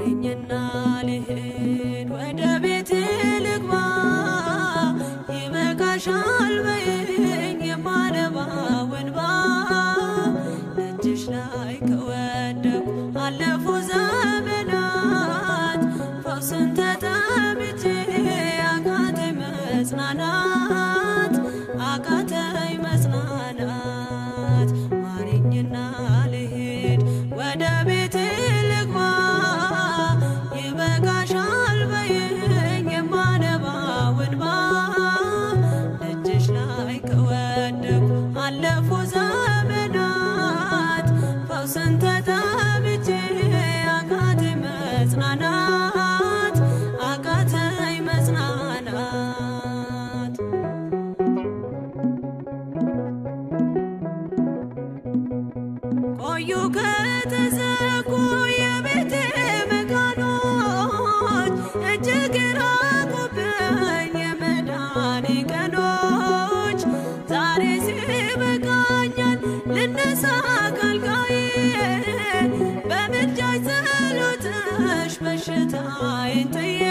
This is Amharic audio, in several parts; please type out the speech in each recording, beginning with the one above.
ማረኝና ልሂድ ወደ ቤቴ ልግባ ይበቃሻል በይኝ የማነባው እንባ ደጅሽ ላይ ከወደኩ አለፉ ዘመናት ፈውስን ተጠምቼ አቃተኝ መጽናናት አቃተኝ መጽናናት ማረኝና ልሂድ ወደ ቤቴ ልግባ ይበቃሻል በይኝ የማነባው እንባ ደጅሽ ላይ ከወደኩ አለፉ ዘመናት ፈውስን ተጠምቼ አቃተኝ መጽናናት አቃተኝ መጽናናት ቆዩ ከተዘጉ የቤቴ መቃኖች እጅግ ራቁብኝ የመዳኔ ቀኖች ዛሬ ሲበቃኛል ልነሳ ካልጋዬ በምልጃሽ ጸሎትሽ በሽታዬን ጥዬ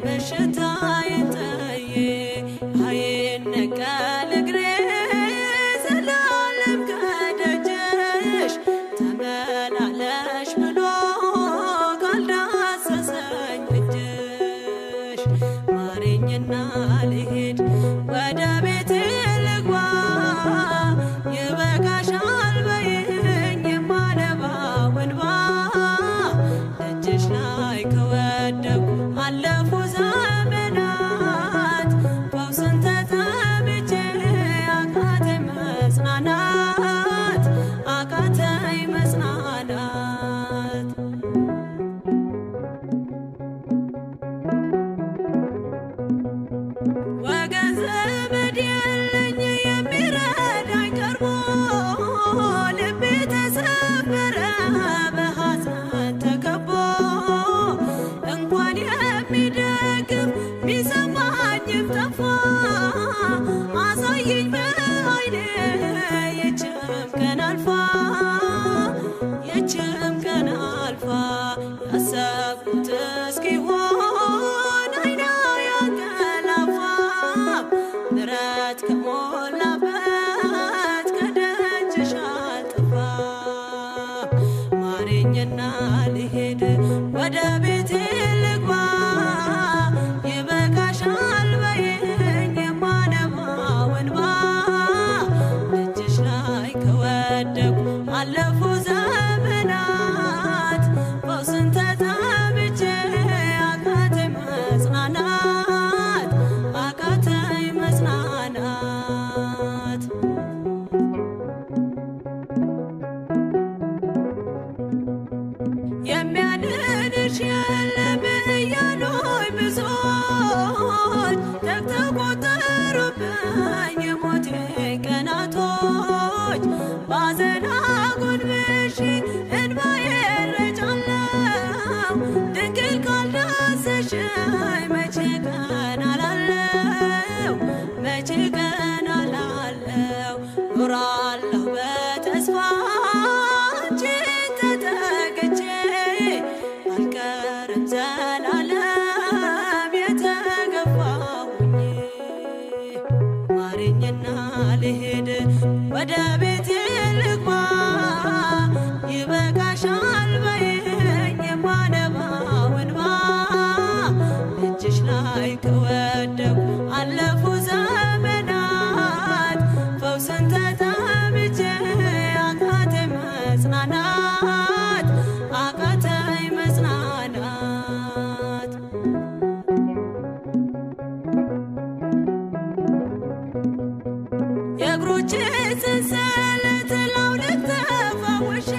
በሽታዬን ጥዬ አይነቀል እግሬ ዘላለም ከደጅሽ ተመላለሽ ብሎ ካልዳሰሰኝ እጅሽ ማረኝና ልሂድ ወደ ቤቴ ልግባ ይበቃሻል በይኝ የማነባው እንባ ደጅሽ ላይ ከወደኩ አለፉ ዘመናት ፈውስን ተጠምቼ አቃተኝ መጽናናት አቃተኝ መጽናናት ወገን ዘመድ የለኝ የሚረዳኝ ቀርቦ ልቤ ተሰበረ በሐዘን ተከቦ እንኳን የሚደግፍ ቢሰማኝም ጠፋ አሳየኝ በዓይኔ ይህችም ቀን አልፋ ይህችም ቀን አልፋ ያሰብኩት እስኪሆን አይና ያንቀላፋ ምሕረት ከሞላበት ከደጅሽ አልጠፋም ማረኝና ልሂድ ወደ ቤቴ ልግባ ይበቃሻል በይኝ የማነባው እንባ ደጅሽ ላይ ከወደኩ አለፉ ዘመናት ፈውስን ተጠምቼ አቃተኝ መጽናናት አቃተኝ መጽናናት የሚያድንሽ የለም እያሉኝ ብዙዎች ተግተው ቆጠሩብኝ የሞቴ ቀናቶች ባዘን አጎንብሼ እንባዬን ረጫለሁ ድንግል ካልዳሰሽኝ መቼ ቀን አላለው መቼ ቀን አላለው ኖራለሁ በተስፋ አንቺን ተጠግቼ አልቀርም ዘላለም የተገፋሁኝ ማረኝና ልሂድ ወደ ቤቴ ልግባ ይበቃሻል በይኝ የማነባው እንባ እጅሽ ላይ ከወደኩ አለፉ ዘመናት ፈውስን ተጠምቼ አቃተኝ መጽናናት አቃተኝ መጽናናት የእግሮቼ ሰንሰለት ላውልቅ ተፈውሼ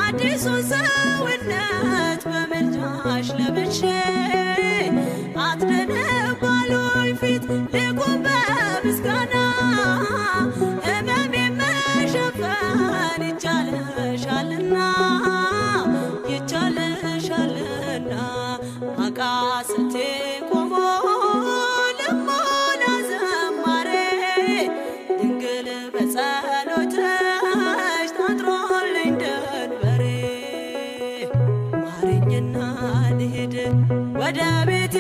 አዲሱን ሰውነት በምልጃሽ ለብሼ አትደነቅ ባሉኝ ፊት ልቁም በምስጋና ሕመሜን መሸፈን ይቻልሻልና ይቻልሻልና አቃስቴ ቆሞ ልሞላ ዘማሬ ድንግል በጸሎትሽ ታጥሮልኝ ደንበሬ ልሂድ ወደ ቤቴ